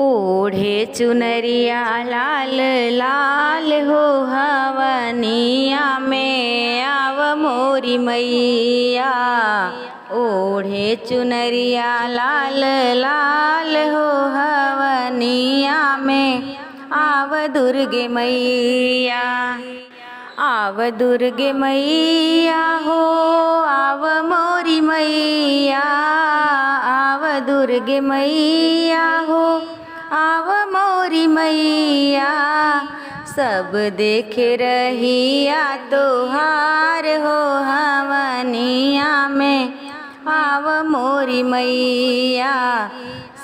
ओढ़े चुनरिया लाल लाल हो हवनिया में आव मोरी मैया। ओढ़े चुनरिया लाल लाल हो हवनिया में आव दुर्गे मैया। आव दुर्गे मैया हो आव मोरी मैया। आव दुर्गे मैया हो आव मोरी मैया। सब देखे रहिया तोहार हो हवनिया में आव मोरी मैया।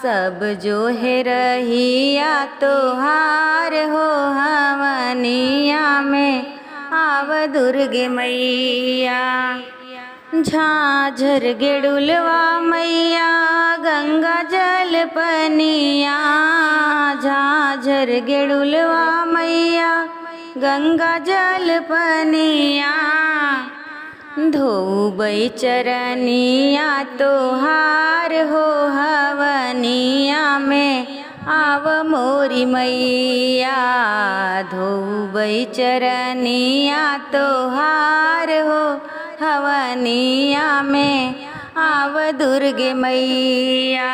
सब जो है रहिया तोहार हो हवनिया में आव दुर्गे मैया। झाझर गेड़ुलवा मैया गंगा जल पनिया। झाझर गेड़ुलवा मैया गंगा जल पनिया। धोबै चरनिया तोहार हो हवनिया में आव मोरी मैया। धोबै चरनिया तोहार हो हवनिया में आव दुर्गे मैया।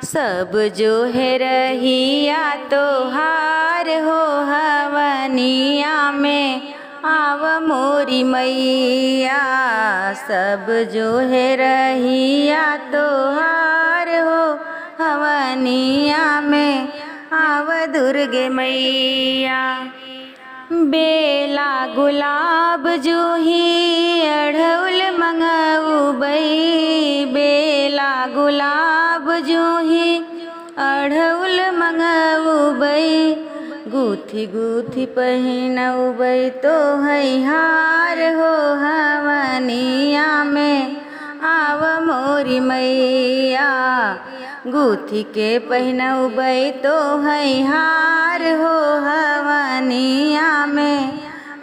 सब जो है रहिया तोहार हो हवनिया में आव मोरी मैया। सब जो है रहिया तोहार हो हवनिया में आव दुर्गे मैया। बेला गुलाब जूही अढ़ौल मंगउबै। बेला गुलाब जूही अढ़ौल मंगउबै। गुथी गुथी पहिनउबै तो है हार हो हवनिया में आव मोरी मैया। गुथी के पहिनउबै तो है हार हो हवनिया में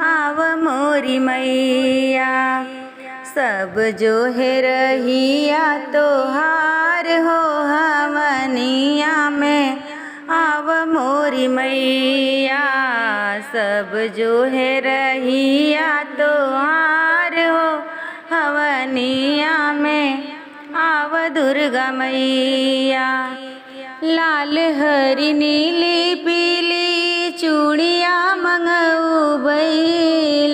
आव मोरी मैया। सब जो है रहिया तोहार हो हवनिया में आव मोरी मैया। सब जो है रहिया तोहार हो हवनिया में आव दुर्गा मैया। लाल हरी नीली पीली चूड़िया मंगउबै।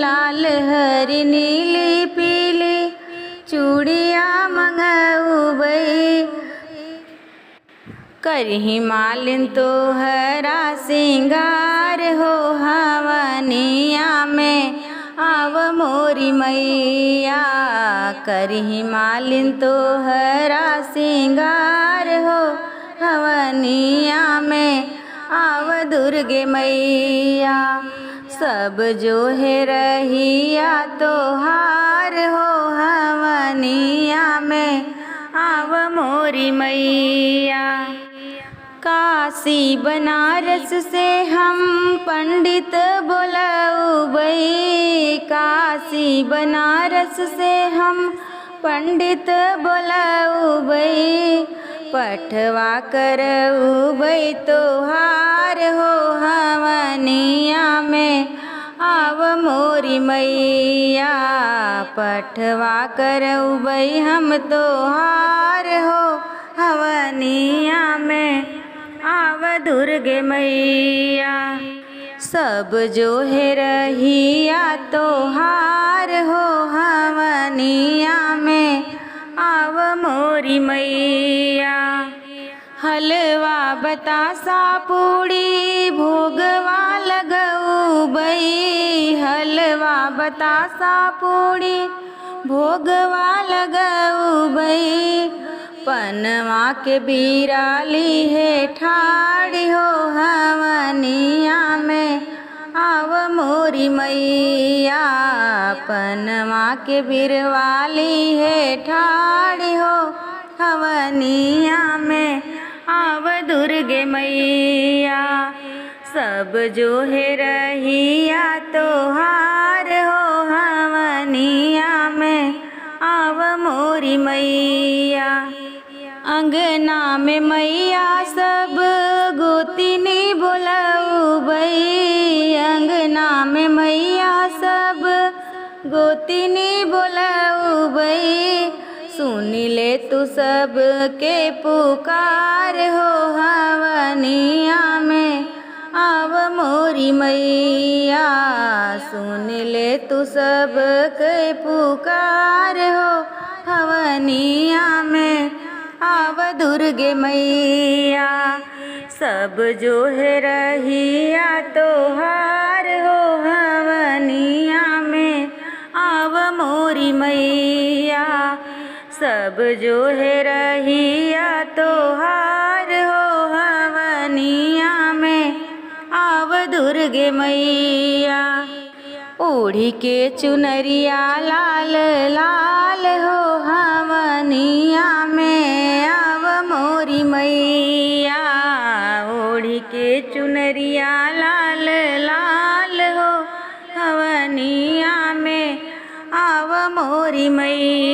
लाल हरी नीली पीली चूड़िया मंगउबै। करही मालिन तोहरा सिंगार हो हवनिया में आव मोरी मैया। करही मालिन तोहरा सिंगार हो हवनिया में आव दुर्गे मैया। सब जो है रहिया तोहार हो हवनिया में आव मोरी मैया। काशी बनारस से हम पंडित बोलउबै। काशी बनारस से हम पंडित बोलउबै। पठवा करउबै तोहार हो हवनिया में आव मोरी मैया। पठवा करउबै हम तोहार हो हवनिया में आव दुर्गे मैया। सब जो है रहिया तोहार हो हवनिया में आव मोरी मैया। हलवा बतासा पूड़ी भोगवा लगउबै। हलवा बतासा पूड़ी भोगवा लगउबै। पनवा के बीराली है ठाड़ी हो हवनिया में आव मोरी मैया। पनवा के बीरवाली है ठाड़ी हो हवनिया में आव दुर्गे मैया। सब जो है रहिया तोहार हो हवनिया में आव मोरी मैया। अंगना में मैया सब गोतिनी बोलऊबई सुन ले तू सब के पुकार हो हवनिया में आव मोरी मैया सुन ले तू सब के पुकार हो हवनिया में आव दुर्गे मैया सब जो है रहिया तोहार हो हवनिया में आव मोरी मैया सब जो है रहिया तोहार हो हवनिया में आव दुर्गे मैया ओढ़ी के चुनरिया लाल लाल हो हवनिया में आव मोरी मैया ओढ़ी के चुनरिया लाल लाल हो हवनिया में आव मोरी मैया।